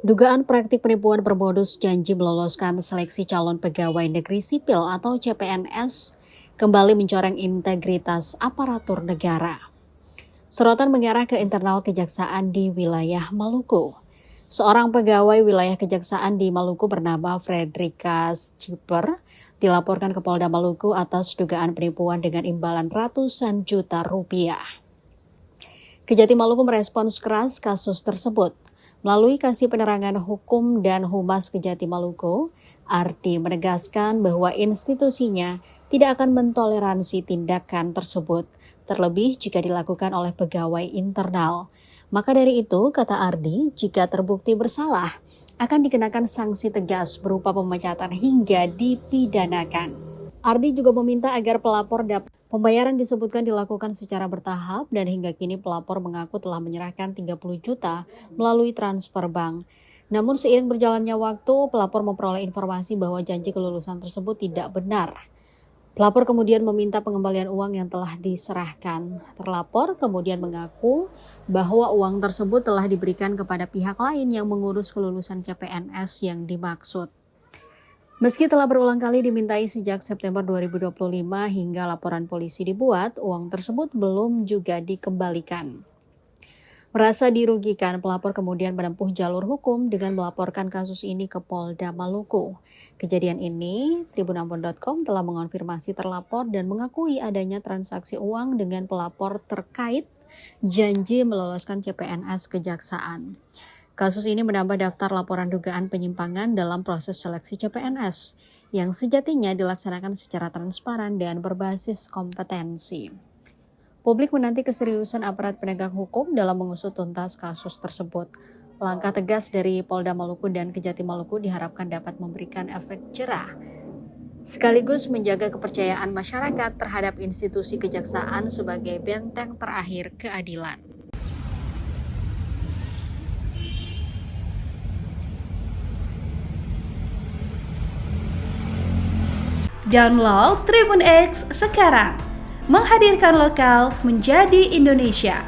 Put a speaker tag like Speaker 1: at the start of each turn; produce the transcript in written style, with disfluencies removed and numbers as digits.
Speaker 1: Dugaan praktik penipuan bermodus janji meloloskan seleksi calon pegawai negeri sipil atau CPNS kembali mencoreng integritas aparatur negara. Sorotan mengarah ke internal kejaksaan di wilayah Maluku. Seorang pegawai wilayah kejaksaan di Maluku bernama Fredrika Schipper dilaporkan ke Polda Maluku atas dugaan penipuan dengan imbalan ratusan juta rupiah. Kejati Maluku merespons keras kasus tersebut. Melalui Kasih Penerangan Hukum dan Humas Kejati Maluku, Ardi menegaskan bahwa institusinya tidak akan mentoleransi tindakan tersebut, terlebih jika dilakukan oleh pegawai internal. Maka dari itu, kata Ardi, jika terbukti bersalah, akan dikenakan sanksi tegas berupa pemecatan hingga dipidanakan. Ardi juga meminta agar pelapor dapat pembayaran disebutkan dilakukan secara bertahap dan hingga kini pelapor mengaku telah menyerahkan 30 juta melalui transfer bank. Namun seiring berjalannya waktu, pelapor memperoleh informasi bahwa janji kelulusan tersebut tidak benar. Pelapor kemudian meminta pengembalian uang yang telah diserahkan. Terlapor kemudian mengaku bahwa uang tersebut telah diberikan kepada pihak lain yang mengurus kelulusan CPNS yang dimaksud. Meski telah berulang kali dimintai sejak September 2025 hingga laporan polisi dibuat, uang tersebut belum juga dikembalikan. Merasa dirugikan, pelapor kemudian menempuh jalur hukum dengan melaporkan kasus ini ke Polda Maluku. Kejadian ini, tribunambon.com telah mengonfirmasi terlapor dan mengakui adanya transaksi uang dengan pelapor terkait janji meloloskan CPNS kejaksaan. Kasus ini menambah daftar laporan dugaan penyimpangan dalam proses seleksi CPNS yang sejatinya dilaksanakan secara transparan dan berbasis kompetensi. Publik menanti keseriusan aparat penegak hukum dalam mengusut tuntas kasus tersebut. Langkah tegas dari Polda Maluku dan Kejati Maluku diharapkan dapat memberikan efek jerah, sekaligus menjaga kepercayaan masyarakat terhadap institusi kejaksaan sebagai benteng terakhir keadilan.
Speaker 2: Download Tribun X sekarang, menghadirkan lokal menjadi Indonesia.